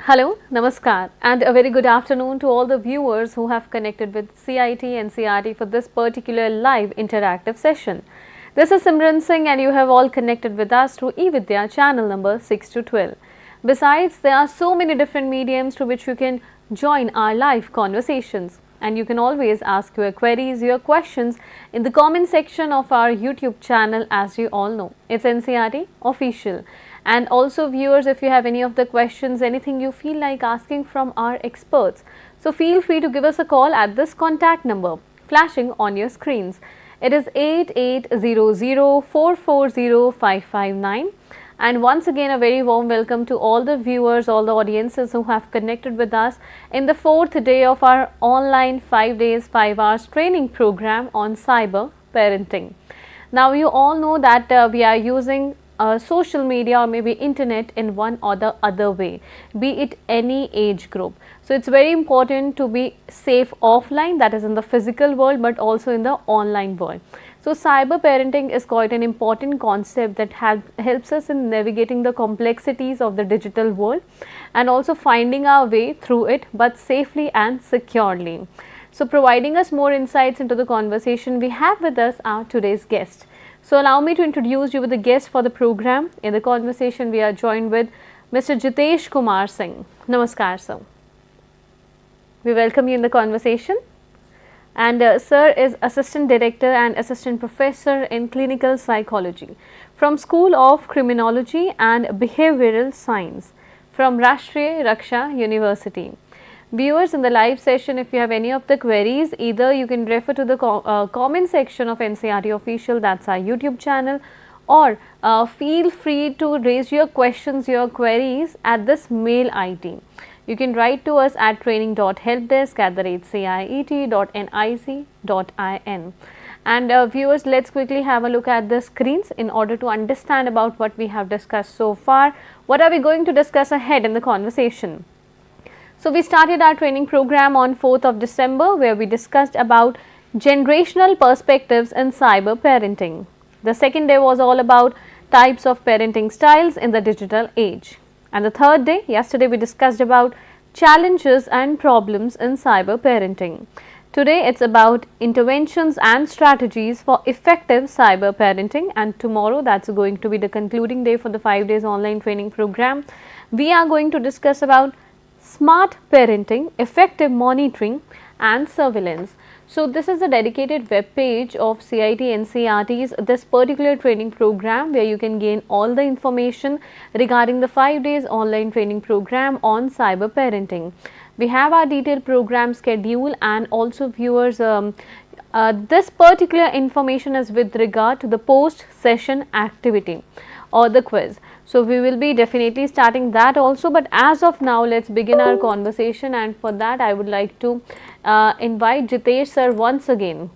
Hello, Namaskar, and a very good afternoon to all the viewers who have connected with CIT and CRT for this particular live interactive session. This is Simran Singh, and you have all connected with us through eVIDYA channel number 6 to 12. Besides, there are so many different mediums through which you can join our live conversations, and you can always ask your queries, your questions in the comment section of our YouTube channel. As you all know, it's NCRT official. And also viewers, if you have any of the questions, anything you feel like asking from our experts, so feel free to give us a call at this contact number flashing on your screens. It is 8800440559. And once again, a very warm welcome to all the viewers, all the audiences who have connected with us in the fourth day of our online 5 days 5 hours training program on cyber parenting. Now you all know that we are using social media or maybe internet in one or the other way, be it any age group. So it's very important to be safe offline, that is in the physical world, but also in the online world. So cyber parenting is quite an important concept that helps us in navigating the complexities of the digital world and also finding our way through it, but safely and securely. So providing us more insights into the conversation, we have with us our today's guest. So allow me to introduce you with the guest for the program. In the conversation, we are joined with Mr. Jitesh Kumar Singh. Namaskar, sir. We welcome you in the conversation. And sir is Assistant Director and Assistant Professor in Clinical Psychology from School of Criminology and Behavioral Science from Rashtriya Raksha University. Viewers, in the live session, if you have any of the queries, either you can refer to the comment section of NCRT official, that's our YouTube channel, or feel free to raise your questions, your queries at this mail ID. You can write to us at training.helpdesk@ciet.nic.in. And viewers, let's quickly have a look at the screens in order to understand about what we have discussed so far. What are we going to discuss ahead in the conversation? So we started our training program on 4th of December, where we discussed about generational perspectives in cyber parenting. The second day was all about types of parenting styles in the digital age. And the third day, yesterday, we discussed about challenges and problems in cyber parenting. Today it's about interventions and strategies for effective cyber parenting, and tomorrow, that's going to be the concluding day for the 5 days online training program. We are going to discuss about smart parenting, effective monitoring and surveillance. So this is a dedicated web page of CIT NCRT's this particular training program, where you can gain all the information regarding the 5 days online training program on cyber parenting. We have our detailed program schedule, and also viewers, this particular information is with regard to the post session activity or the quiz. So we will be definitely starting that also, but as of now, let's begin our conversation, and for that I would like to invite Jitesh sir once again.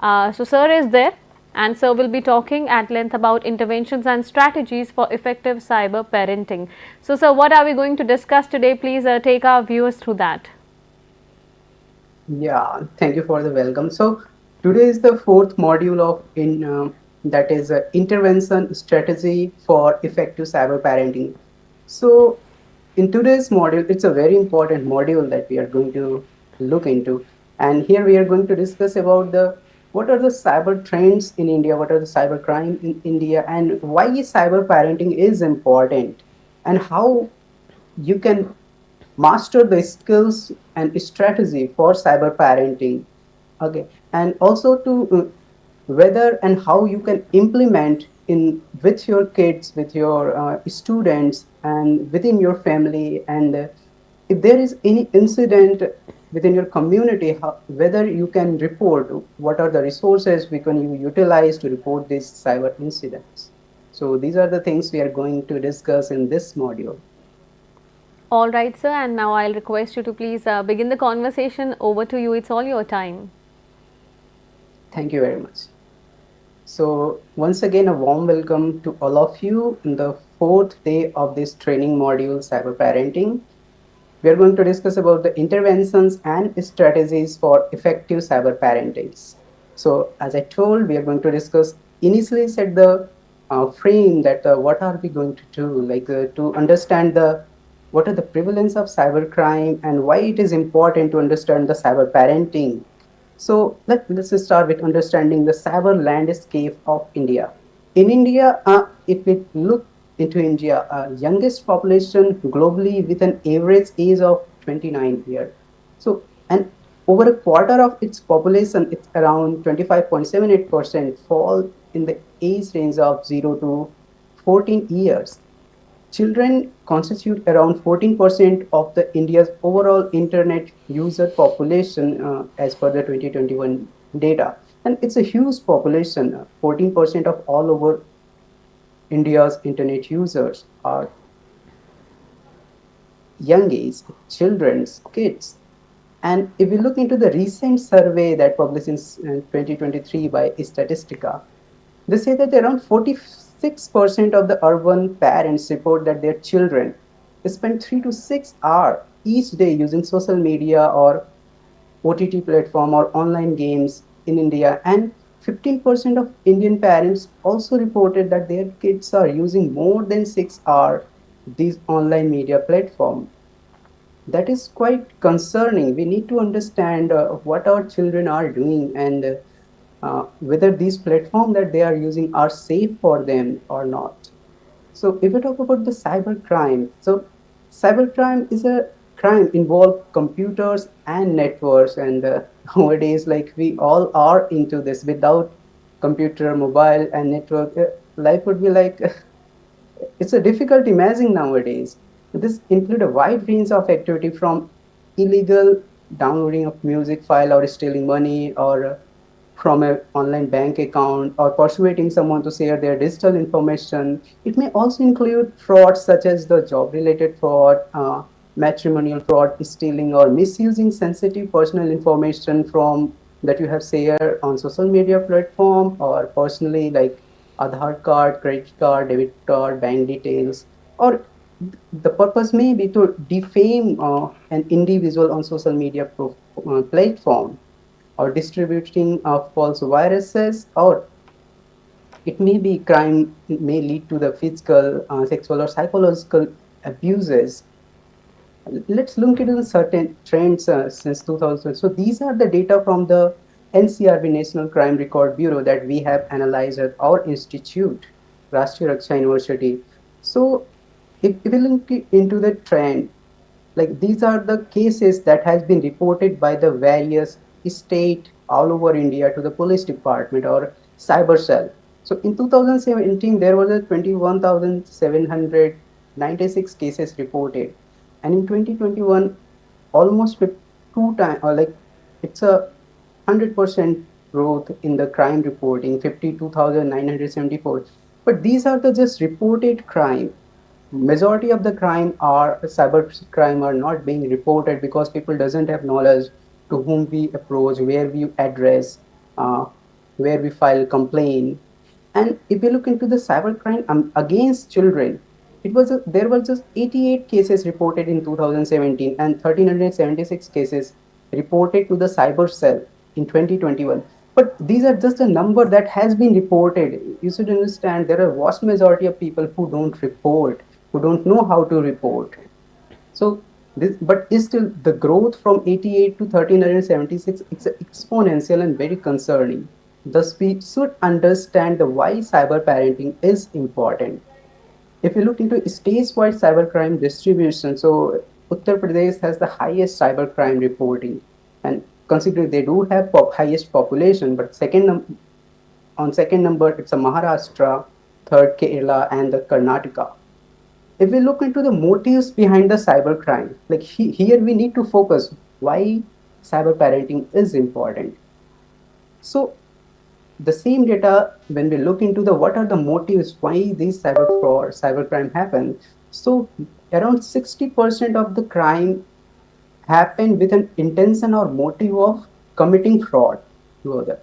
So sir is there, and sir will be talking at length about interventions and strategies for effective cyber parenting. So sir, what are we going to discuss today? Please take our viewers through that. Yeah, thank you for the welcome. So today is the fourth module of that is intervention strategy for effective cyber parenting. So in today's module, it's a very important module that we are going to look into, and here we are going to discuss about what are the cyber trends in India, what are the cyber crime in India, and why cyber parenting is important, and how you can master the skills and strategy for cyber parenting. Okay, and also to whether and how you can implement in with your kids, with your students, and within your family, and if there is any incident within your community, whether you can report, what are the resources we can utilize to report these cyber incidents. So these are the things we are going to discuss in this module. All right, sir, and now I'll request you to please begin the conversation. Over to you, it's all your time. Thank you very much. So once again, a warm welcome to all of you in the fourth day of this training module, cyber parenting. We are going to discuss about the interventions and strategies for effective cyber parenting. So as I told, we are going to discuss, initially set the frame that what are we going to do, like to understand the what are the prevalence of cybercrime, and why it is important to understand the cyber parenting. So let's just start with understanding the cyber landscape of India. In India, if we look into India, youngest population globally with an average age of 29 years. So, and over a quarter of its population, it's around 25.78%, fall in the age range of 0 to 14 years. Children constitute around 14% of the India's overall internet user population as per the 2021 data. And it's a huge population. 14% of all over India's internet users are young age, children's, kids. And if we look into the recent survey that published in 2023 by Statistica, they say that around 46% of the urban parents report that their children spend 3 to 6 hours each day using social media or OTT platform or online games in India. And 15% of Indian parents also reported that their kids are using more than 6 hours these online media platform. That is quite concerning. We need to understand what our children are doing, and whether these platforms that they are using are safe for them or not. So if we talk about the cybercrime, so cybercrime is a crime involve computers and networks, and nowadays, like, we all are into this. Without computer, mobile, and network, life would be like it's a difficult imagine nowadays. This include a wide range of activity from illegal downloading of music file or stealing money, or from an online bank account, or persuading someone to share their digital information. It may also include frauds such as the job related fraud, matrimonial fraud, stealing or misusing sensitive personal information from that you have shared on social media platform or personally, like Aadhaar card, credit card, debit card, bank details, or the purpose may be to defame an individual on social media platform, or distributing false viruses, or it may be crime may lead to the physical, sexual, or psychological abuses. Let's look into the certain trends since 2000. So these are the data from the NCRB National Crime Record Bureau that we have analyzed at our institute, Rashtriya Raksha University. So if we look into the trend, like, these are the cases that has been reported by the various state all over India to the police department or cyber cell. So in 2017, there was a 21,796 cases reported, and in 2021, almost two times, or like, it's a 100% growth in the crime reporting, 52,974. But these are the just reported crime. Majority of the crime are cyber crime are not being reported because people doesn't have knowledge to whom we approach, where we address, uh, where we file complaint. And if you look into the cybercrime against children, there was just 88 cases reported in 2017 and 1,376 cases reported to the cyber cell in 2021. But these are just a number that has been reported. You should understand there are vast majority of people who don't report, who don't know how to report. So this, but still the growth from 88 to 1,376, it's exponential and very concerning. Thus, we should understand the why cyber parenting is important. If you look into state-wide cybercrime distribution, so Uttar Pradesh has the highest cybercrime reporting, and considering they do have highest population, but on second number it's a Maharashtra, third Kerala, and the Karnataka. If we look into the motives behind the cybercrime, like here we need to focus why cyber parenting is important. So the same data, when we look into the what are the motives why these cyber fraud, cybercrime happen, so around 60% of the crime happen with an intention or motive of committing fraud to other,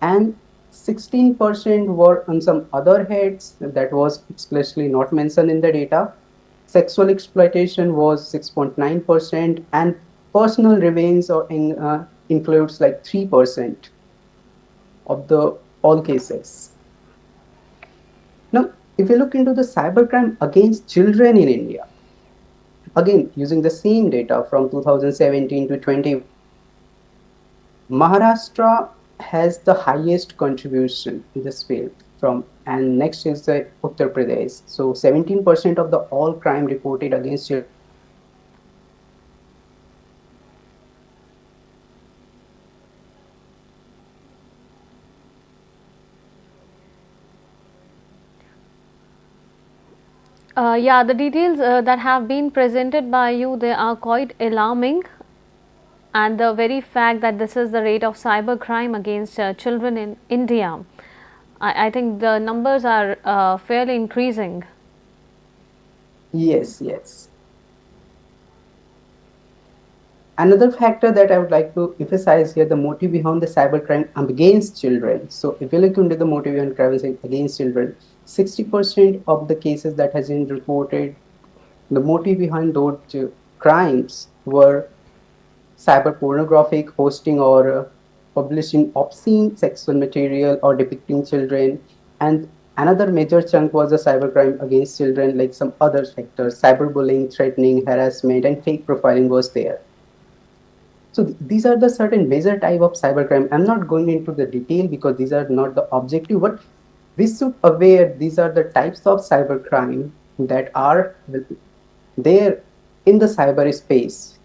and 16% were on some other heads that was explicitly not mentioned in the data. Sexual exploitation was 6.9%, and personal revenge includes like 3% of the all cases. Now, if you look into the cybercrime against children in India, Again, using the same data from 2017 to 21, Maharashtra has the highest contribution in this field from, and next is the Uttar Pradesh. So 17% of the all crime reported against children in Maharashtra are related to cybercrime. Yeah, the details that have been presented by you, they are quite alarming, and the very fact that this is the rate of cybercrime against children in India, I think the numbers are fairly increasing. Yes, yes. Another factor that I would like to emphasize here, the motive behind the cybercrime against children. So if you look into the motive behind crimes against children, 60% of the cases that has been reported, the motive behind those crimes were cyber pornographic, hosting or publishing obscene sexual material or depicting children. And another major chunk was the cybercrime against children, like some other factors, cyberbullying, threatening, harassment, and fake profiling was there. So these are the certain major type of cybercrime. I'm not going into the detail because these are not the objective, but we should aware these are the types of cybercrime that are there in the cyberspace.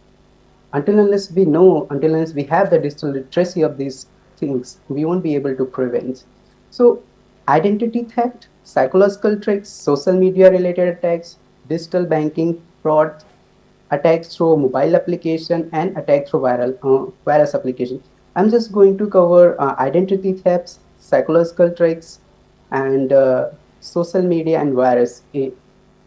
Until unless we know, until unless we have the digital literacy of these things, we won't be able to prevent. So identity theft, psychological tricks, social media related attacks, digital banking fraud, attacks through mobile application, and attack through virus application. I'm just going to cover identity thefts, psychological tricks, and social media and virus in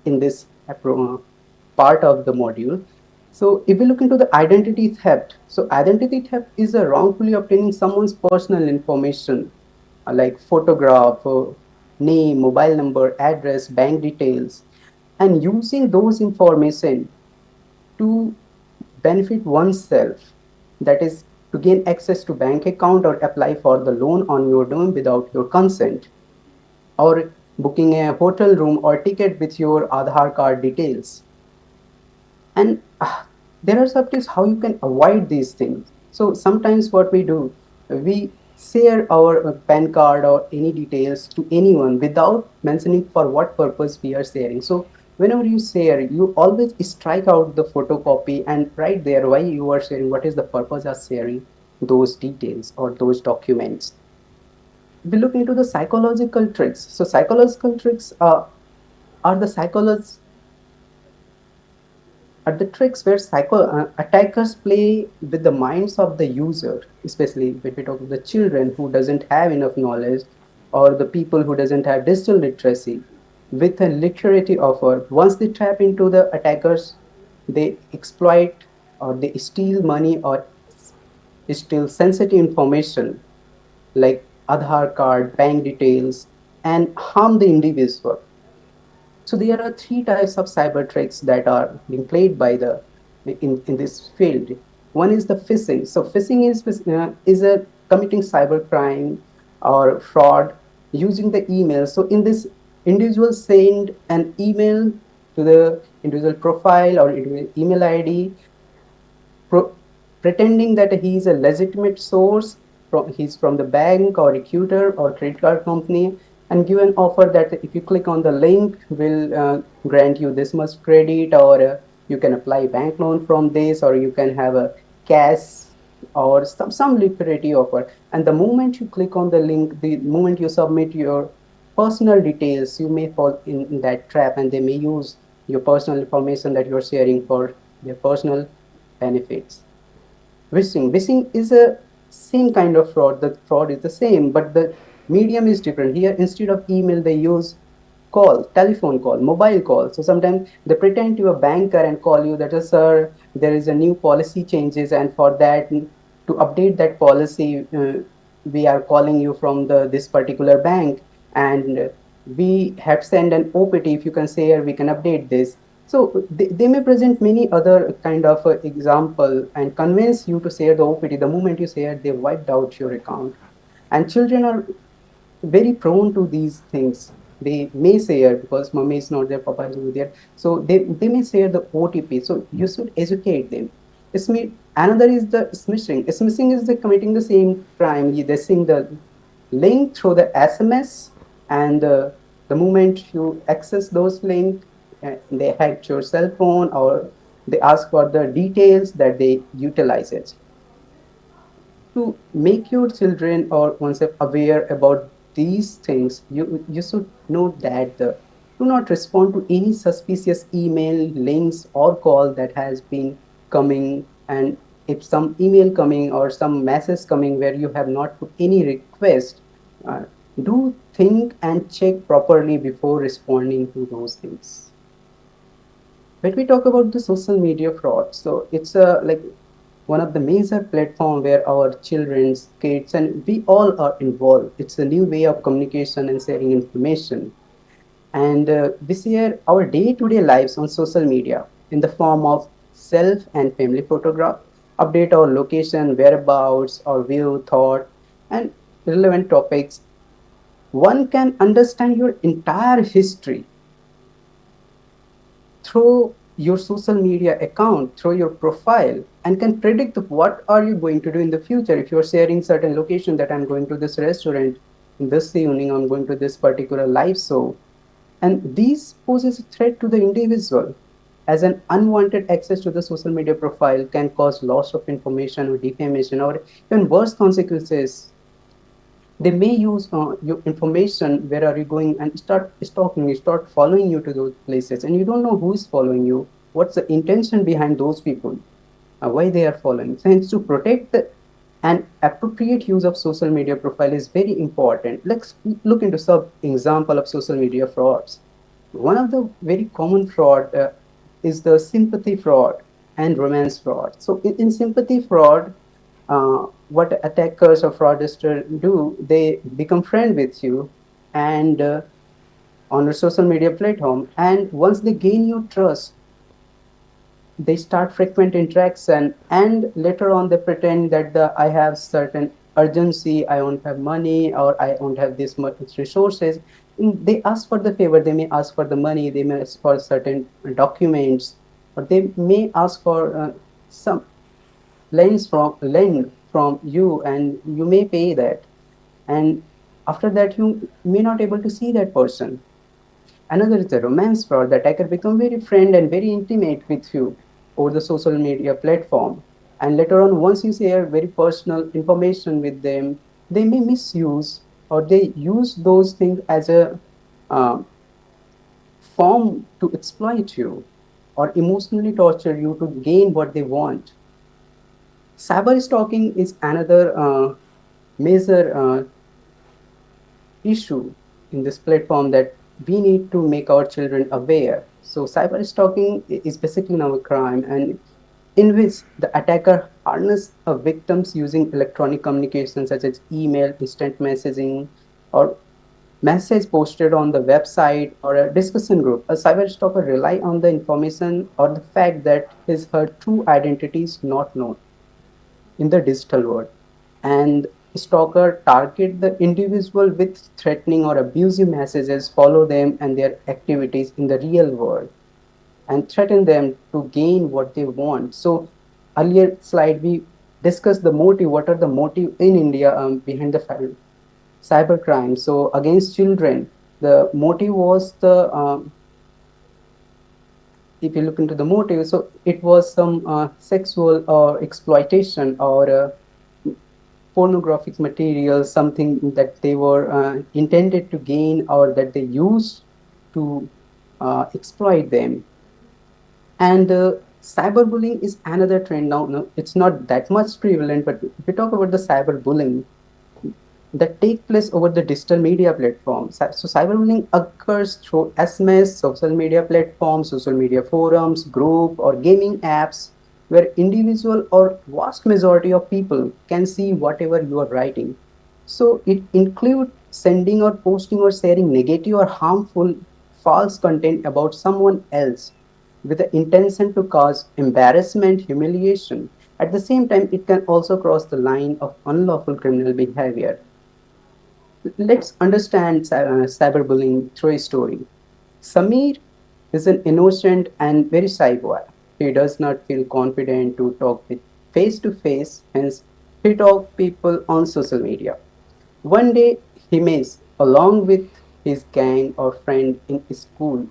this part of the module. So if we look into the identity theft, so identity theft is a wrongfully obtaining someone's personal information like photograph, name, mobile number, address, bank details, and using those information to benefit oneself, that is to gain access to bank account or apply for the loan on your name without your consent, or booking a hotel room or ticket with your Aadhaar card details. And there are some tips how you can avoid these things. So sometimes what we do, we share our PAN card or any details to anyone without mentioning for what purpose we are sharing. So whenever you share, you always strike out the photocopy and write there why you are sharing, what is the purpose of sharing those details or those documents. We look into the psychological tricks. So psychological tricks are the psychologists are the tricks where attackers play with the minds of the user, especially when we talk about the children who doesn't have enough knowledge or the people who doesn't have digital literacy with a literary offer. Once they trap into the attackers, they exploit or they steal money or steal sensitive information like Aadhaar card, bank details, and harm the individual. So there are three types of cyber tricks that are being played by the in this field. One is the phishing. So phishing is a committing cyber crime or fraud using the email. So in this, individual send an email to the individual profile or individual email ID, pro- pretending that he is a legitimate source, he's from the bank or recruiter or credit card company, and give an offer that if you click on the link, will grant you this much credit, or you can apply bank loan from this, or you can have a cash or some liquidity offer. And the moment you click on the link, the moment you submit your personal details, you may fall in that trap, and they may use your personal information that you're sharing for their personal benefits. Wishing is a same kind of fraud. The fraud is the same, but the medium is different. Here, instead of email, they use call, telephone call, mobile call. So sometimes they pretend to a banker and call you that, sir, there is a new policy changes, and for that, to update that policy, we are calling you from the this particular bank, and we have sent an OPT. If you can say, we can update this. So they may present many other kind of example and convince you to share the OPT. The moment you share, they wiped out your account. And children are very prone to these things. they may share, because mommy is not there, papa is not there, so they may share the OTP. So you should educate them. Another is the smishing. Smishing is the committing the same crime. They send the link through the SMS, and the moment you access those links, they hack your cell phone, or they ask for the details that they utilize it. To make your children or oneself aware about these things, you should know that do not respond to any suspicious email, links, or call that has been coming. And if some email coming or some message coming where you have not put any request, uh, do think and check properly before responding to those things. When we talk about the social media fraud, so it's a like one of the major platform where our children's kids and we all are involved. It's a new way of communication and sharing information, and we share our day-to-day lives on social media in the form of self and family photograph, update our location, whereabouts, our view, thought, and relevant topics. One can understand your entire history through your social media account, through your profile, and can predict what are you going to do in the future. If you're sharing certain location that I'm going to this restaurant this evening, I'm going to this particular live show, and these poses a threat to the individual, as an unwanted access to the social media profile can cause loss of information or defamation or even worse consequences. They may use your information, where are you going, and start stalking you, start following you to those places, and you don't know who is following you, what's the intention behind those people, why they are following. Hence, to protect an appropriate use of social media profile is very important. Let's look into some example of social media frauds. One of the very common fraud is the sympathy fraud and romance fraud. So in sympathy fraud, what attackers or fraudsters do, they become friend with you, and on a social media platform, and once they gain your trust, they start frequent interaction, and later on they pretend that I have certain urgency, I don't have money, or I don't have this much resources. They ask for the favor, they may ask for the money, they may ask for certain documents, or they may ask for some lend from you, and you may pay that, and after that you may not able to see that person. Another is the romance fraud. The attacker become very friend and very intimate with you over the social media platform. And later on, once you share very personal information with them, they may misuse, or they use those things as a uh, form to exploit you or emotionally torture you to gain what they want. Cyber stalking is another major issue in this platform that we need to make our children aware. So cyber stalking is basically now a crime, and in which the attacker harness a victims using electronic communication such as email, instant messaging, or message posted on the website or a discussion group. A cyber stalker rely on the information or the fact that his her true identity is not known in the digital world, and stalker target the individual with threatening or abusive messages, follow them and their activities in the real world, and threaten them to gain what they want. So earlier slide we discussed the motive, what are the motive in India behind the cyber crime. So against children, the motive was the if you look into the motive, so it was some sexual or exploitation or pornographic material, something that they were intended to gain or that they used to exploit them. And cyberbullying is another trend now. No, it's not that much prevalent, but if we talk about the cyberbullying that take place over the digital media platforms. So cyberbullying occurs through SMS, social media platforms, social media forums, group, or gaming apps, where individual or vast majority of people can see whatever you are writing. So it includes sending or posting or sharing negative or harmful false content about someone else with the intention to cause embarrassment, humiliation. At the same time, it can also cross the line of unlawful criminal behavior. Let's understand cyberbullying through a story. Samir is an innocent and very shy boy. He does not feel confident to talk with face to face, hence he talks people on social media. One day, Himesh, along with his gang or friend in school,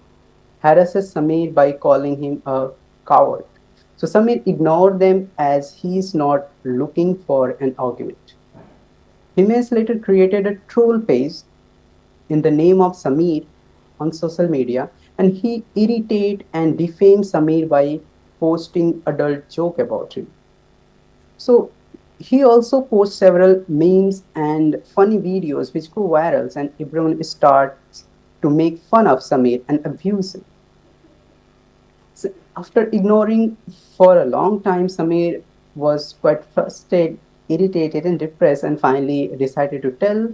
harasses Samir by calling him a coward. So Samir ignored them as he is not looking for an argument. Himesh later created a troll page in the name of Samir on social media, and he irritated and defamed Samir by posting adult joke about him. So he also posts several memes and funny videos which go viral, and everyone starts to make fun of Samir and abuse him. So after ignoring for a long time, Samir was quite frustrated, irritated, and depressed, and finally decided to tell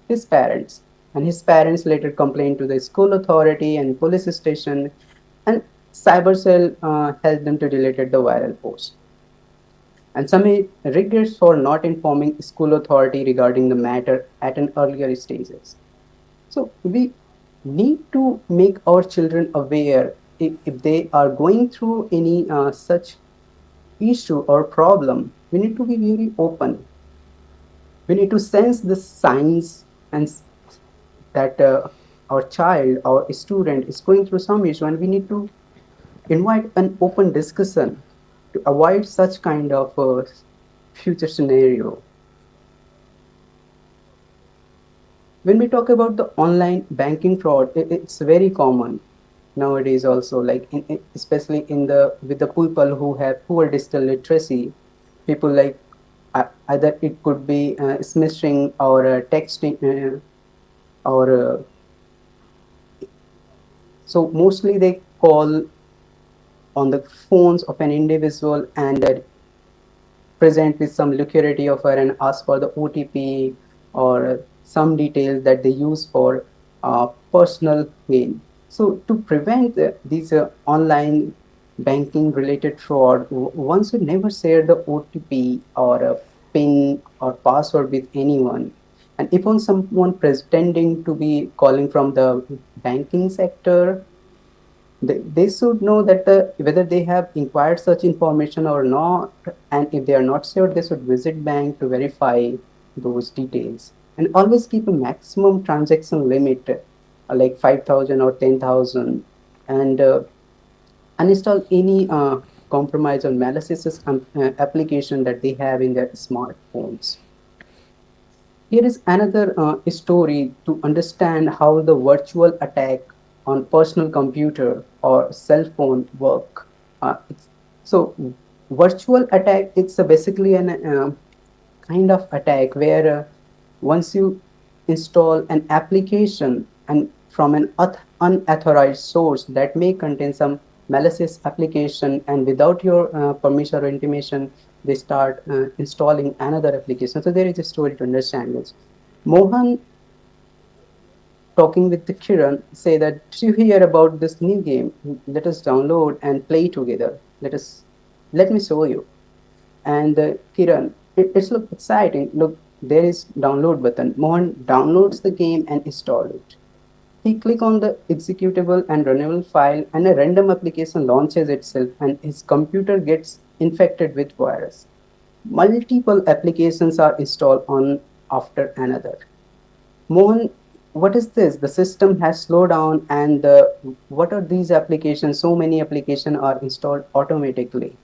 his parents. And his parents later complained to the school authority and police station, and cybercell helped them to delete the viral post. And some regrets for not informing school authority regarding the matter at an earlier stages. So we need to make our children aware if they are going through any such issue or problem. We need to be very open. We need to sense the signs and that our child or student is going through some issue, and we need to invite an open discussion to avoid such kind of future scenario. When we talk about the online banking fraud, it's very common nowadays also, like especially in the with the people who have poor digital literacy. People like either it could be smishing or texting or so mostly they call on the phones of an individual and present with some security offer and ask for the OTP or some details that they use for personal gain. So to prevent these online banking related fraud, one should never share the OTP or a PIN or password with anyone. And if on someone pretending to be calling from the banking sector, they should know that whether they have inquired such information or not, and if they are not sure, they should visit bank to verify those details. And always keep a maximum transaction limit, like 5,000 or 10,000, and uninstall any compromise or malicious application that they have in their smartphones. Here is another story to understand how the virtual attack on personal computer or cell phone work. So virtual attack, it's basically an kind of attack where once you install an application and from an unauthorized source that may contain some malicious application, and without your permission or intimation they start installing another application. So there is a story to understand this. Mohan talking with the Kiran say that, did you hear about this new game? Let us download and play together. Let me show you. And Kiran, it's look exciting. Look, there is download button. Mohan downloads the game and install it. He click on the executable and runnable file, and a random application launches itself, and his computer gets infected with virus. Multiple applications are installed on after another. Mohan, what is this? The system has slowed down, and what are these applications? So many applications are installed automatically,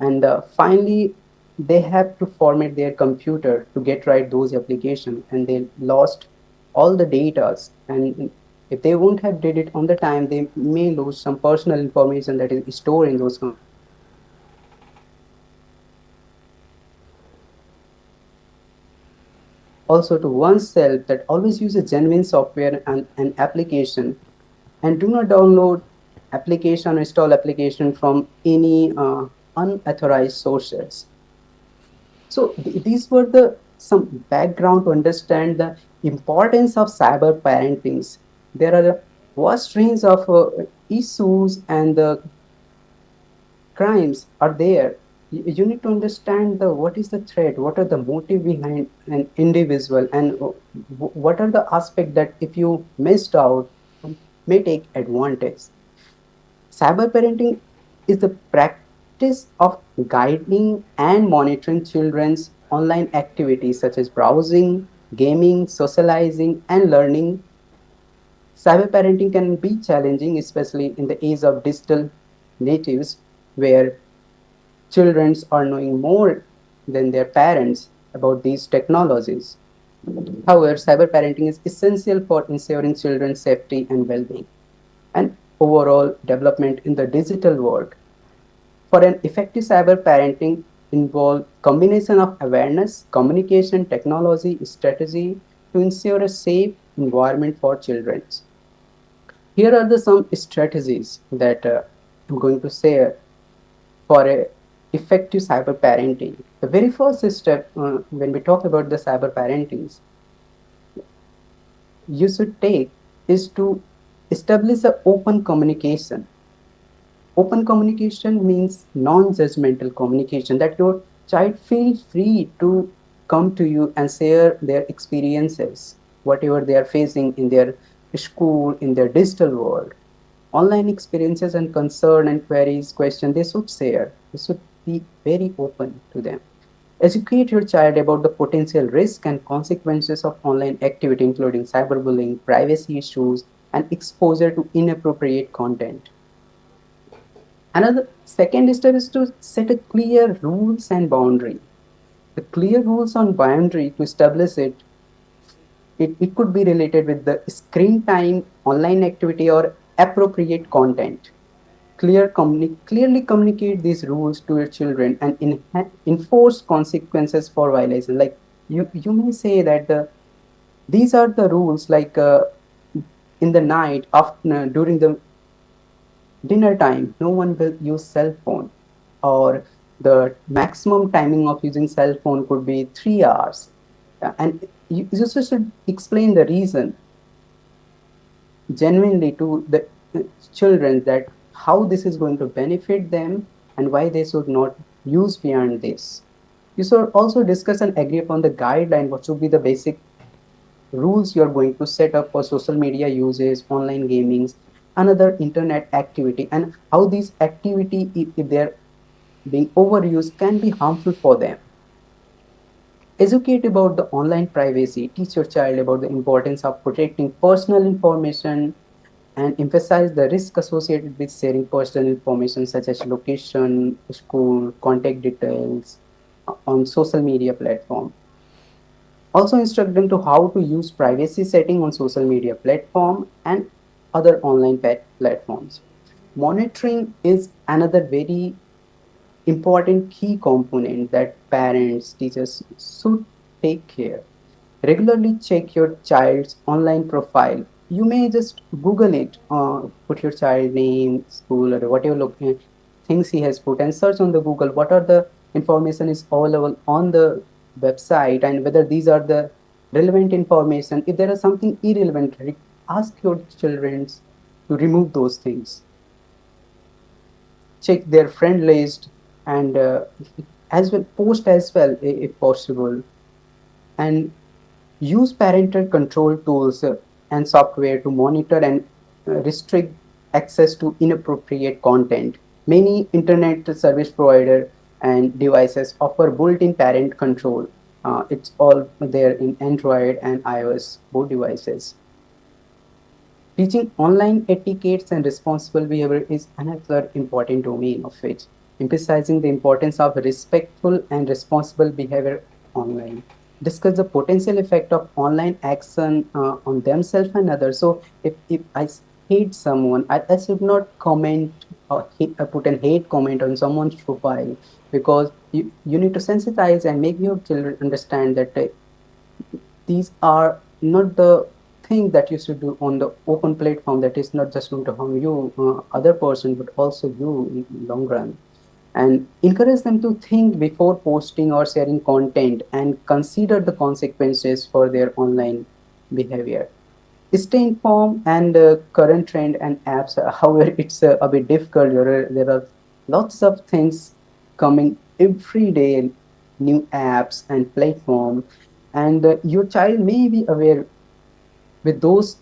and finally, they have to format their computer to get right those applications, and they lost all the data. And if they won't have did it on the time, they may lose some personal information that is stored in those. Also to oneself that always use a genuine software and an application, and do not download application or install application from any unauthorized sources. So these were the some background to understand the importance of cyber parentings. There are a vast range of issues, and the crimes are there. You need to understand the what is the threat, what are the motive behind an individual, and What are the aspects that if you missed out may take advantage? Cyber parenting is the practice of guiding and monitoring children's online activities such as browsing, gaming, socializing, and learning. Cyber parenting can be challenging, especially in the age of digital natives, where children are knowing more than their parents about these technologies. However, cyber parenting is essential for ensuring children's safety and well being and overall development in the digital world. For an effective cyber parenting involve combination of awareness, communication, technology, strategy to ensure a safe environment for children. Here are the some strategies that I'm going to share for a effective cyber parenting. The very first step when we talk about the cyber parenting you should take is to establish an open communication. Open communication means non-judgmental communication, that your child feels free to come to you and share their experiences, whatever they are facing in their school, in their digital world. Online experiences and concern and queries, questions, they should share. They should be very open to them. Educate your child about the potential risk and consequences of online activity, including cyberbullying, privacy issues, and exposure to inappropriate content. Another second step is to set a clear rules and boundary. The clear rules on boundary to establish it could be related with the screen time, online activity, or appropriate content. Clearly communicate these rules to your children and enforce consequences for violation. Like you may say that these are the rules. Like in the night, after during the dinner time, no one will use cell phone, or the maximum timing of using cell phone could be 3 hours. And you just should explain the reason genuinely to the children that how this is going to benefit them and why they should not use beyond this. You should also discuss and agree upon the guideline, what should be the basic rules you're going to set up for social media uses, online gamings, another internet activity, and how these activity, if they're being overused, can be harmful for them. Educate about the online privacy, teach your child about the importance of protecting personal information, and emphasize the risk associated with sharing personal information such as location, school, contact details on social media platform. Also instruct them to how to use privacy setting on social media platform and other online platforms. Monitoring is another very important key component that parents, teachers should take care. Regularly check your child's online profile. You may just Google it, put your child name, school, or whatever things he has put, and search on the Google what are the information is available on the website, and whether these are the relevant information. If there is something irrelevant, ask your children to remove those things. Check their friend list, and as well post as well if possible, and use parental control tools and software to monitor and restrict access to inappropriate content. Many internet service provider and devices offer built-in parent control. It's all there in Android and iOS both devices. Teaching online etiquettes and responsible behavior is another important domain of which, emphasizing the importance of respectful and responsible behavior online. Discuss the potential effect of online action on themselves and others. So, if I hate someone, I should not comment or put an hate comment on someone's profile, because you need to sensitize and make your children understand that these are not the thing that you should do on the open platform, that is not just going to harm you other person but also you in long run. And encourage them to think before posting or sharing content and consider the consequences for their online behavior. Stay informed and current trend and apps. However, it's a bit difficult. There are lots of things coming every day, new apps and platform. and your child may be aware with those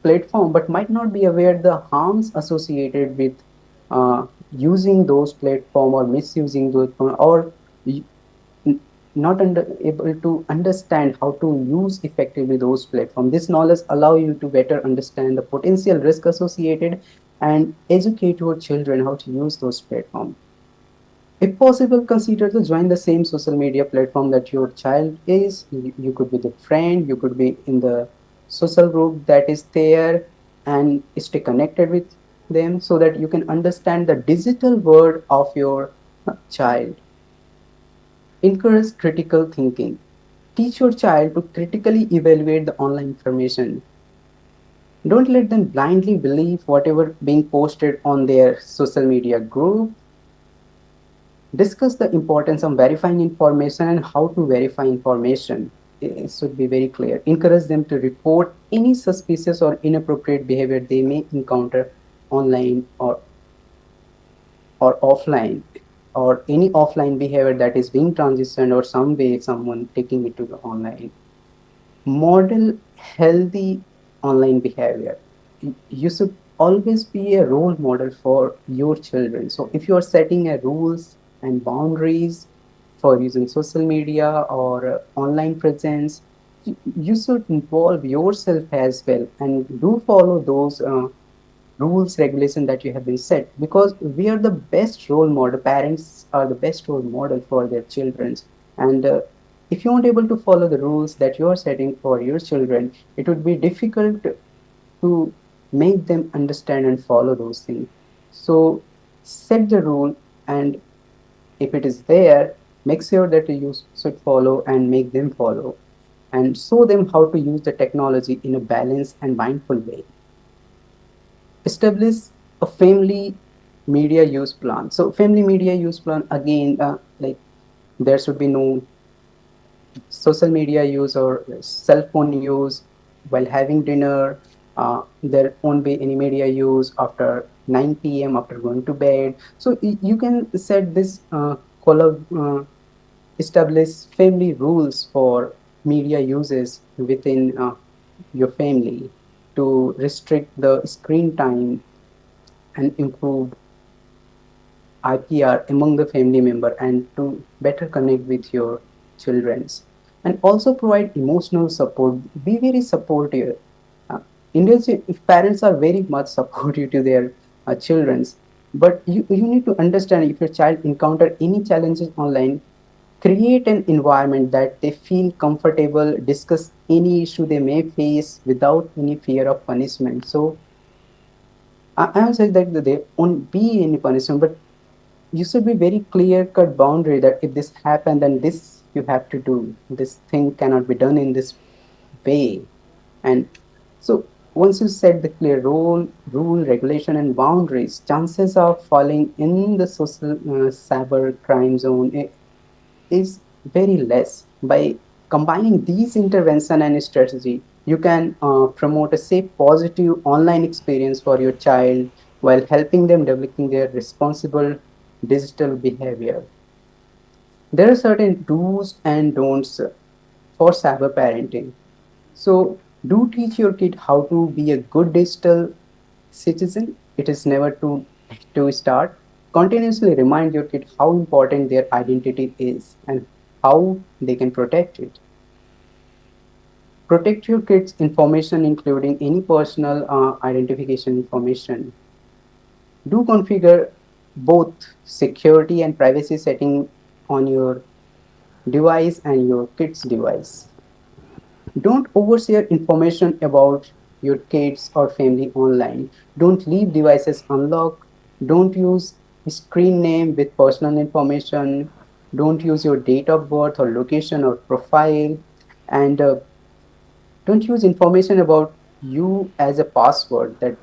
platform but might not be aware the harms associated with using those platform or misusing those or n- not able to understand how to use effectively those platforms. This knowledge allow you to better understand the potential risk associated and educate your children how to use those platforms. If possible, consider to join the same social media platform that your child is. You could be the friend, you could be in the social group that is there, and stay connected with them so that you can understand the digital world of your child. Encourage critical thinking. Teach your child to critically evaluate the online information. Don't let them blindly believe whatever being posted on their social media group. Discuss the importance of verifying information and how to verify information. It should be very clear. Encourage them to report any suspicious or inappropriate behavior they may encounter online or offline, or any offline behavior that is being transitioned or some way someone taking it to the online. Model healthy online behavior. You should always be a role model for your children. So if you are setting a rules and boundaries for using social media or online presence, you should involve yourself as well and do follow those rules regulation that you have been set, because we are the best role model, parents are the best role model for their children. And if you aren't able to follow the rules that you are setting for your children, it would be difficult to make them understand and follow those things. So set the rule, and if it is there, make sure that you should follow and make them follow, and show them how to use the technology in a balanced and mindful way. Establish a family media use plan. So family media use plan, again, like there should be no social media use or cell phone use while having dinner. There won't be any media use after 9 p.m. after going to bed. So you can set this establish family rules for media uses within your family to restrict the screen time and improve IPR among the family member and to better connect with your childrens, and also provide emotional support. Be very supportive. Uh, Indians, if parents are very much supportive to their childrens, but you need to understand if your child encounter any challenges online, create an environment that they feel comfortable, discuss any issue they may face without any fear of punishment. So I am saying that there won't be any punishment, but you should be very clear cut boundary that if this happened, then this you have to do. This thing cannot be done in this way. And so once you set the clear rule, regulation, and boundaries, chances of falling in the social cyber crime zone is very less. By combining these intervention and strategy, you can promote a safe, positive online experience for your child while helping them developing their responsible digital behavior. There are certain do's and don'ts for cyber parenting. So, do teach your kid how to be a good digital citizen. It is never to start. Continuously remind your kid how important their identity is and how they can protect it. Protect your kids' information, including any personal identification information. Do configure both security and privacy setting on your device and your kids' device. Don't overshare information about your kids or family online. Don't leave devices unlocked. Don't use screen name with personal information. Don't use your date of birth or location or profile. And don't use information about you as a password that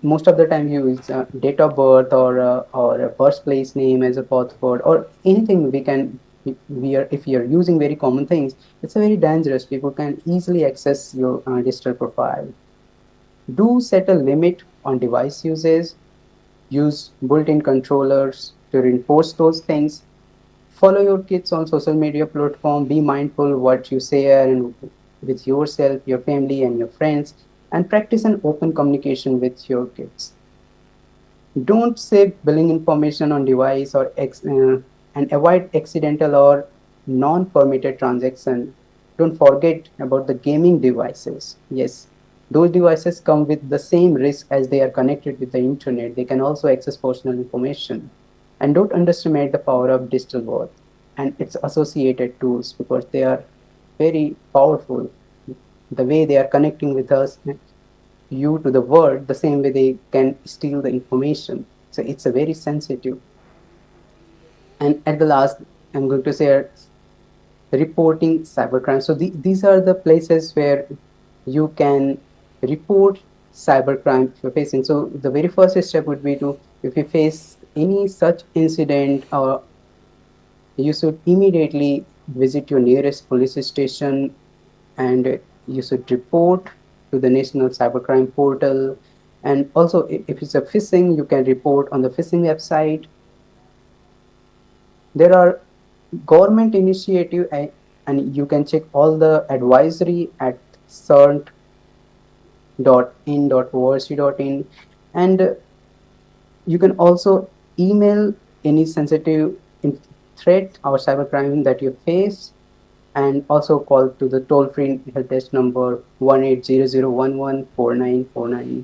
most of the time you use date of birth or a birthplace name as a password or anything. We are if you're using very common things, it's a very dangerous. People can easily access your digital profile. Do set a limit on device usage. Use built-in controllers to reinforce those things. follow your kids on social media platform, be mindful what you share and with yourself, your family and your friends, and practice an open communication with your kids. Don't save billing information on device and avoid accidental or non-permitted transaction. Don't forget about the gaming devices. Yes, those devices come with the same risk as they are connected with the internet. They can also access personal information. And don't underestimate the power of digital world and its associated tools, because they are very powerful. The way they are connecting with us, you to the world, the same way they can steal the information. So it's a very sensitive. And at the last, I'm going to say reporting cybercrime. So these are the places where you can report cybercrime if you're facing. So the very first step would be to, if you face any such incident, you should immediately visit your nearest police station, and you should report to the National Cybercrime Portal. And also, if it's a phishing, you can report on the phishing website. There are government initiative, and you can check all the advisory at cert.in.org.in. And you can also email any sensitive threat or cybercrime that you face, and also call to the toll-free help desk number 1-800-11-4949.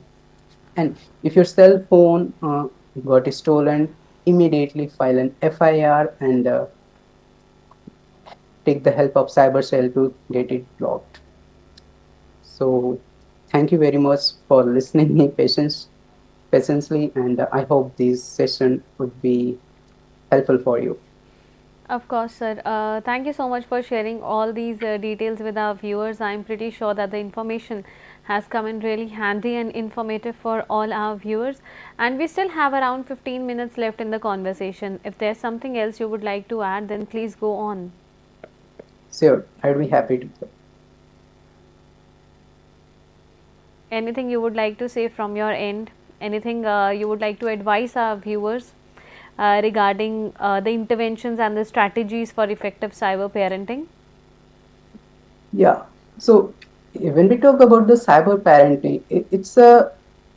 And if your cell phone got stolen, immediately file an FIR and take the help of cyber cell to get it blocked. So thank you very much for listening me patiently, and I hope this session would be helpful for you. Of course, sir. Thank you so much for sharing all these details with our viewers. I'm pretty sure that the information has come in really handy and informative for all our viewers. And we still have around 15 minutes left in the conversation. If there's something else you would like to add, then please go on. Sure, I'd be happy to. Anything you would like to say from your end? Anything you would like to advise our viewers regarding the interventions and the strategies for effective cyber parenting? Yeah. So when we talk about the cyber parenting, it's a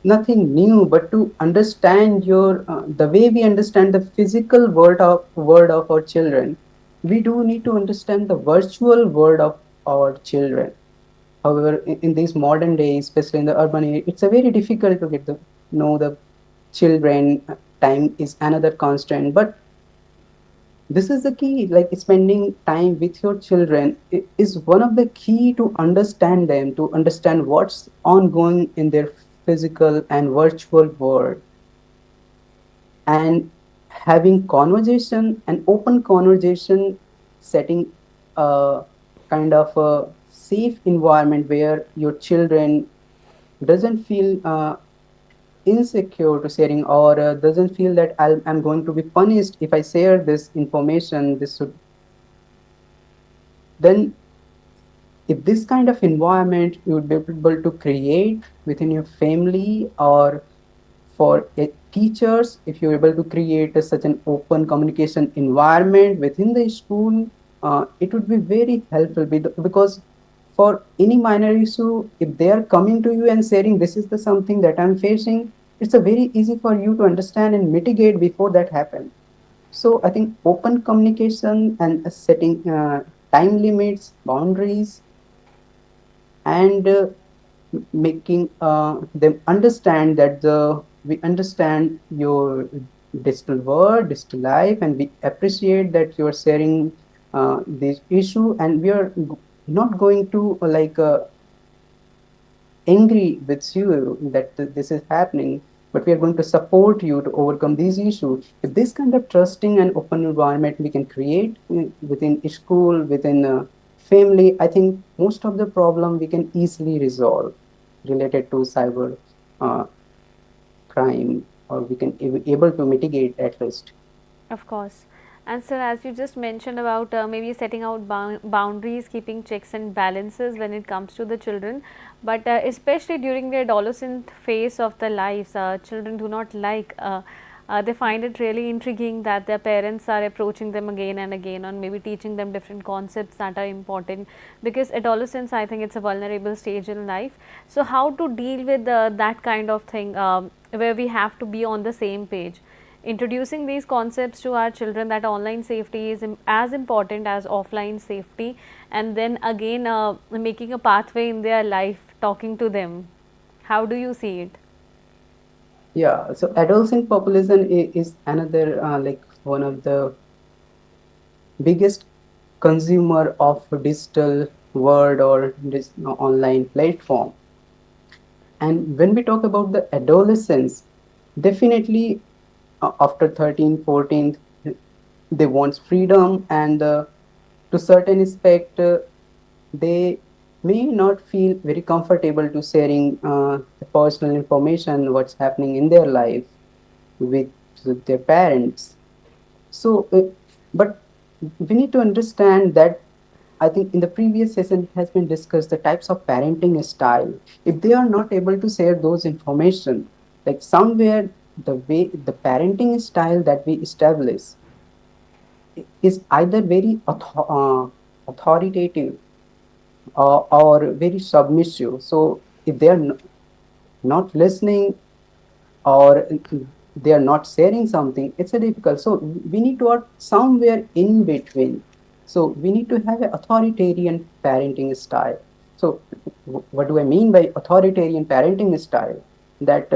nothing new, but to understand your the way we understand the physical world of our children, we do need to understand the virtual world of our children. However, in these modern days, especially in the urban area, it's a very difficult to get the know the children. Time is another constant, but this is the key. Like, spending time with your children is one of the key to understand them, to understand what's ongoing in their physical and virtual world, and having conversation and open conversation, setting a kind of a safe environment where your children doesn't feel insecure to sharing, or doesn't feel that I'm going to be punished if I share this information. This should then, if this kind of environment you would be able to create within your family, or for teachers, if you're able to create such an open communication environment within the school, it would be very helpful, because for any minor issue, if they are coming to you and saying this is the something that I'm facing, it's a very easy for you to understand and mitigate before that happens. So I think open communication and setting time limits, boundaries, and making them understand that we understand your digital world, digital life, and we appreciate that you're sharing this issue, and we are not going to angry with you that this is happening, but we are going to support you to overcome these issues. If this kind of trusting and open environment we can create within school, within family, I think most of the problem we can easily resolve related to cyber uh, crime, or we can able to mitigate at least. Of course. And sir, as you just mentioned about maybe setting out boundaries, keeping checks and balances when it comes to the children, but especially during the adolescent phase of their lives, children do not like They find it really intriguing that their parents are approaching them again and again, or maybe teaching them different concepts that are important, because adolescence, I think it's a vulnerable stage in life. So how to deal with that kind of thing, where we have to be on the same page, introducing these concepts to our children, that online safety is as important as offline safety, and then again making a pathway in their life, talking to them. How do you see it? Yeah, so adolescent population is another like one of the biggest consumer of digital world or this online platform. And when we talk about the adolescence, definitely after 13, 14, they want freedom, and to certain aspect, they may not feel very comfortable to sharing the personal information, what's happening in their life with their parents. So, but we need to understand that I think in the previous session it has been discussed the types of parenting style. If they are not able to share those information, like somewhere the way the parenting style that we establish is either very authoritative or very submissive. So if they are not listening or they are not sharing something, it's a difficult. So we need to are somewhere in between. So we need to have an authoritarian parenting style. So what do I mean by authoritarian parenting style? That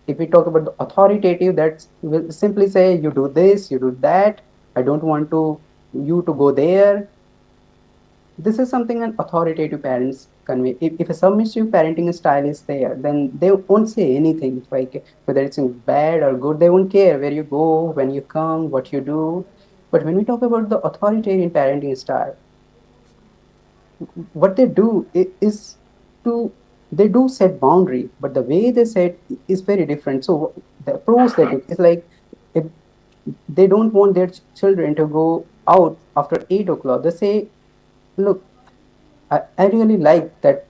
if we talk about the authoritative, that will simply say you do this, you do that, I don't want to you to go there. This is something an authoritative parents convey. If a submissive parenting style is there, then they won't say anything, like whether it's bad or good. They won't care where you go, when you come, what you do. But when we talk about the authoritarian parenting style, what they do is to they do set boundary, but the way they set is very different. So the approach they take is like, if they don't want their children to go out after 8 o'clock, they say, look, I really like that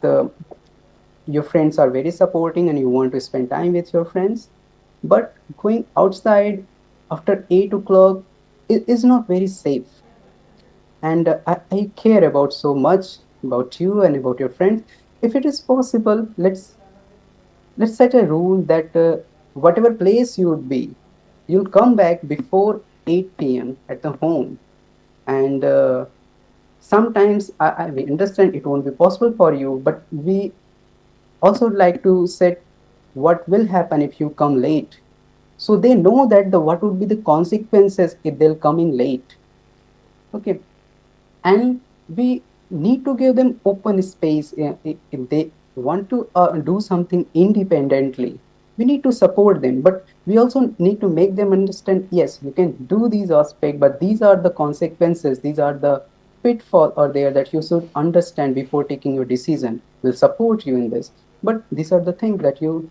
your friends are very supporting and you want to spend time with your friends, but going outside after 8 o'clock is not very safe. And I care about so much about you and about your friends. If it is possible, let's set a rule that whatever place you would be, you'll come back before 8 p.m. at the home. And sometimes we understand it won't be possible for you, but we also like to set what will happen if you come late, so they know that the what would be the consequences if they're coming late. Okay. And we need to give them open space. If they want to do something independently, we need to support them, but we also need to make them understand, yes, you can do these aspects, but these are the consequences, these are the pitfall are there that you should understand before taking your decision. We'll support you in this, but these are the things that you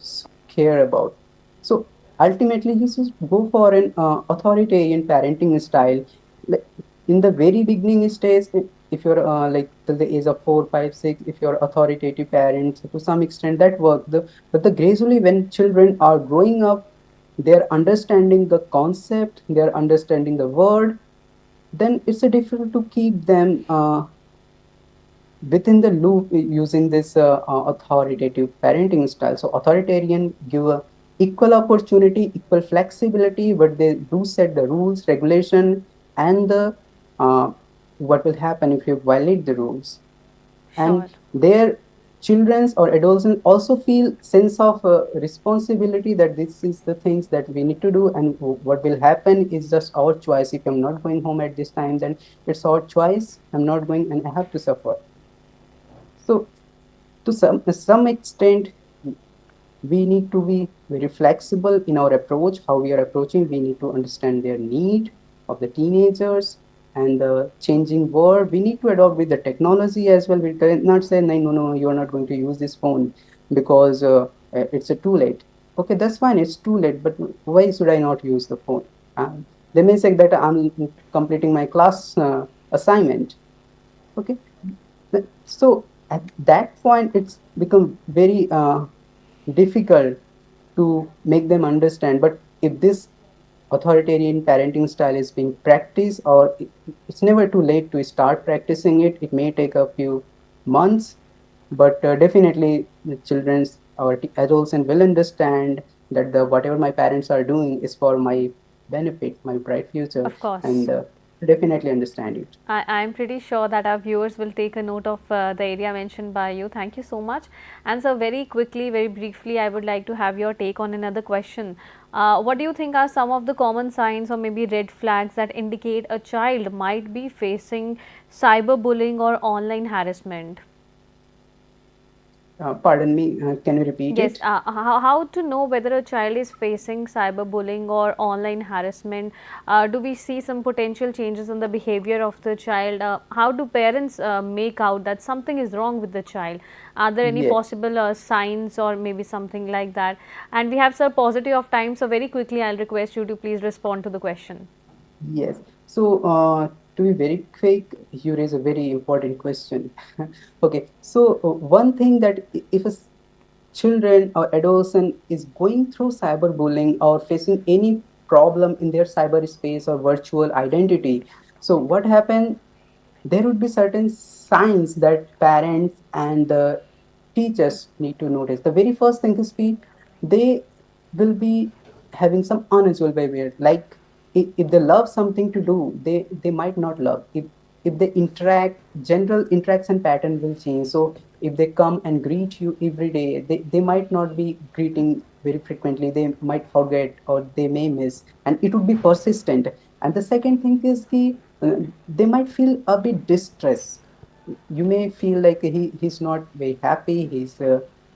care about. So ultimately you should go for an authoritarian parenting style. Like, in the very beginning stage, if you're like till the age of 4 5 6, if you're authoritative parents, to some extent that work, but the gradually when children are growing up, they're understanding the concept, they're understanding the word, then it's a difficult to keep them within the loop using this authoritative parenting style. So authoritarian give a equal opportunity, equal flexibility, but they do set the rules, regulation, and the uh, what will happen if you violate the rules. Sure. And their children's or adolescents also feel sense of responsibility that this is the things that we need to do, and what will happen is just our choice. If I'm not going home at this time, then it's our choice, I'm not going and I have to suffer. So to some extent, we need to be very flexible in our approach, how we are approaching. We need to understand their need of the teenagers and the changing world. We need to adopt with the technology as well. We cannot say, no, no, no, you are not going to use this phone because it's too late. Okay, that's fine, it's too late, but why should I not use the phone? They may say that I'm completing my class assignment. Okay, so at that point, it's become very difficult to make them understand. But if this authoritarian parenting style is being practiced, or it's never too late to start practicing it. It may take a few months, but definitely the children's or adults and will understand that the whatever my parents are doing is for my benefit, my bright future, Of course. and definitely understand it. I'm pretty sure that our viewers will take a note of the area mentioned by you. Thank you so much. And so, very quickly, very briefly, I would like to have your take on another question. What do you think are some of the common signs or maybe red flags that indicate a child might be facing cyberbullying or online harassment? Pardon me, can you repeat Yes, it? how to know whether a child is facing cyberbullying or online harassment? Do we see some potential changes in the behavior of the child? How do parents make out that something is wrong with the child? Are there any Yes. possible signs or maybe something like that? And we have, sir, paucity of time, so very quickly I'll request you to please respond to the question. Yes. So, to be very quick, you raise a very important question. Okay. So, one thing that if children or adolescent is going through cyberbullying or facing any problem in their cyberspace or virtual identity, so what happened? There would be certain signs that parents and the teachers need to notice. The very first thing is they will be having some unusual behavior. Like if they love something to do, they might not love. If they interact, general interaction pattern will change. So if they come and greet you every day, they might not be greeting very frequently. They might forget or they may miss, and it would be persistent. And the second thing is they might feel a bit distressed. You may feel like he's not very happy. He's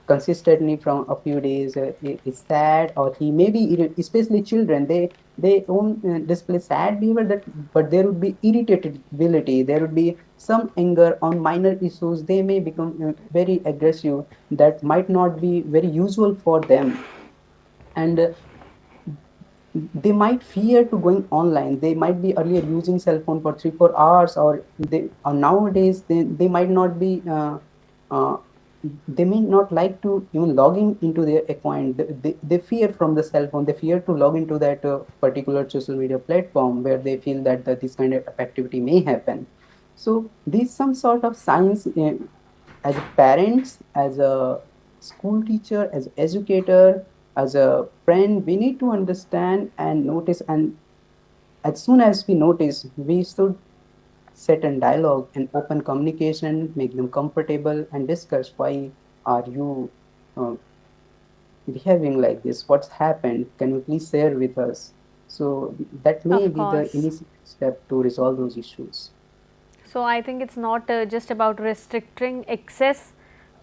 consistently from a few days is sad, or he may be especially children. They don't display sad behavior, that but there would be irritability. There would be some anger on minor issues. They may become very aggressive. That might not be very usual for them, and they might fear to going online. They might be earlier using cell phone for 3 4 hours, or nowadays they might not be uh, they may not like to even logging into their account. They fear from the cell phone. They fear to log into that particular social media platform where they feel that, this kind of activity may happen. So these some sort of signs, as parents, as a school teacher, as educator, as a friend, we need to understand and notice. And as soon as we notice, we should set a dialogue and open communication, make them comfortable, and discuss why are you uh, behaving like this? What's happened? Can you please share with us? So that may Of be the course. initial step to resolve those issues. So, I think it's not just about restricting access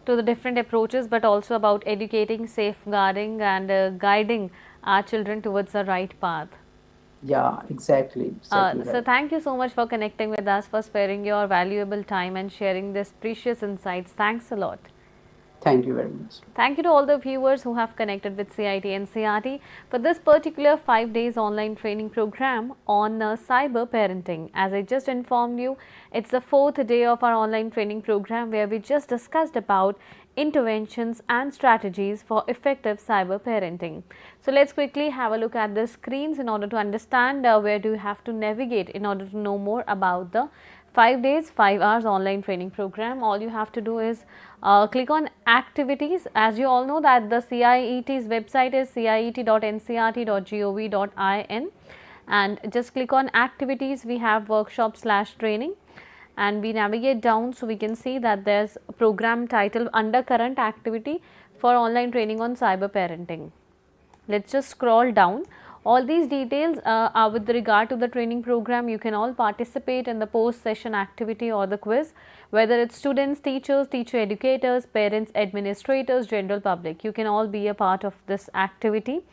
to the different approaches, but also about educating, safeguarding, and guiding our children towards the right path. Yeah, exactly So, right. thank you so much for connecting with us, for sparing your valuable time and sharing this precious insights. Thanks a lot. Thank you very much. Thank you to all the viewers who have connected with CIT and CRT for this particular 5 days online training program on cyber parenting. As I just informed you, it's the 4th day of our online training program where we just discussed about interventions and strategies for effective cyber parenting. So let's quickly have a look at the screens in order to understand where do you have to navigate in order to know more about the 5 days 5 hours online training program. All you have to do is click on activities. As you all know that the CIET's website is ciet.ncrt.gov.in, and just click on activities. We have workshop / training, and we navigate down, so we can see that there's a program title under current activity for online training on cyber parenting. Let's just scroll down. All these details are with regard to the training program. You can all participate in the post session activity or the quiz, whether it's students, teachers, teacher educators, parents, administrators, general public. You can all be a part of this activity.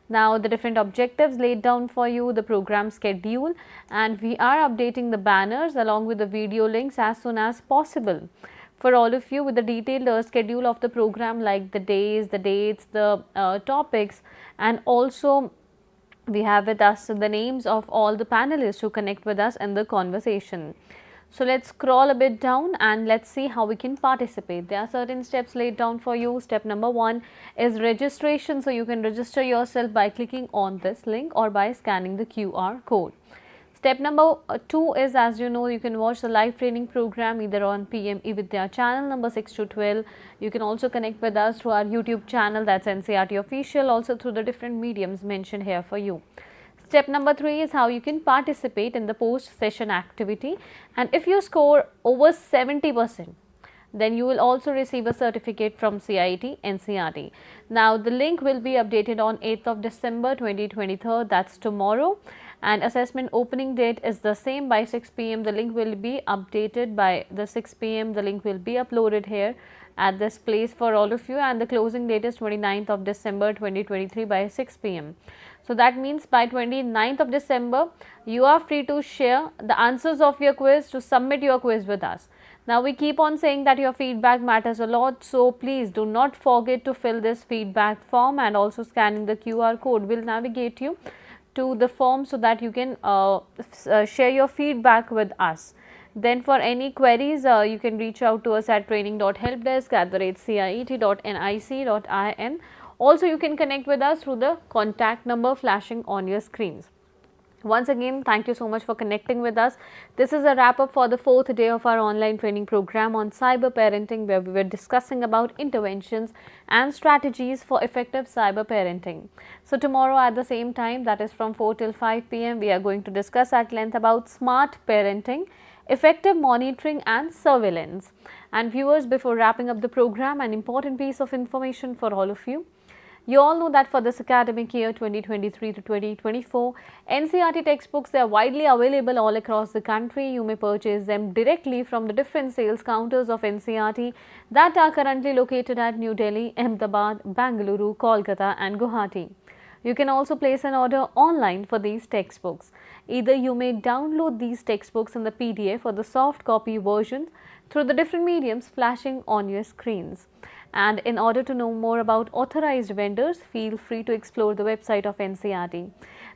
Now, the different objectives laid down for you, the program schedule, and we are updating the banners along with the video links as soon as possible for all of you, with the detailed schedule of the program, like the days, the dates, the topics, and also we have with us the names of all the panelists who connect with us in the conversation. So let's scroll a bit down and let's see how we can participate. There are certain steps laid down for you. Step number 1 is registration. So you can register yourself by clicking on this link or by scanning the QR code. Step number 2 is, as you know, you can watch the live training program either on PM eVIDYA channel number 6 to 12. You can also connect with us through our YouTube channel, that's NCRT official, also through the different mediums mentioned here for you. Step number 3 is how you can participate in the post session activity, and if you score over 70%, then you will also receive a certificate from CIT NCRT. Now the link will be updated on 8th of December 2023, that's tomorrow, and assessment opening date is the same by 6 p.m. The link will be updated by the 6 p.m. The link will be uploaded here at this place for all of you, and the closing date is 29th of December 2023 by 6 p.m. So that means by 29th of December you are free to share the answers of your quiz, to submit your quiz with us. Now we keep on saying that your feedback matters a lot, so please do not forget to fill this feedback form, and also scanning the QR code will navigate you to the form so that you can share your feedback with us. Then for any queries, you can reach out to us at training.helpdesk@cit.nic.in. Also you can connect with us through the contact number flashing on your screens. Once again, thank you so much for connecting with us. This is a wrap up for the 4th day of our online training program on cyber parenting, where we were discussing about interventions and strategies for effective cyber parenting. So tomorrow at the same time, that is from 4 till 5 p.m, we are going to discuss at length about smart parenting, effective monitoring and surveillance. And viewers, before wrapping up the program, an important piece of information for all of you. You all know that for this academic year 2023 to 2024, NCRT textbooks, they are widely available all across the country. You may purchase them directly from the different sales counters of NCRT that are currently located at New Delhi, Ahmedabad, Bangalore, Kolkata and Guwahati. You can also place an order online for these textbooks. Either you may download these textbooks in the PDF or the soft copy versions through the different mediums flashing on your screens. And in order to know more about authorized vendors, feel free to explore the website of NCRT.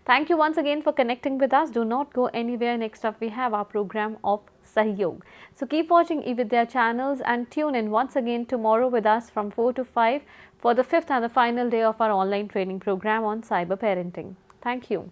Thank you once again for connecting with us. Do not go anywhere. Next up we have our program of Sahyog. So keep watching eVIDYA channels and tune in once again tomorrow with us from 4 to 5 for the 5th and the final day of our online training program on cyber parenting. Thank you.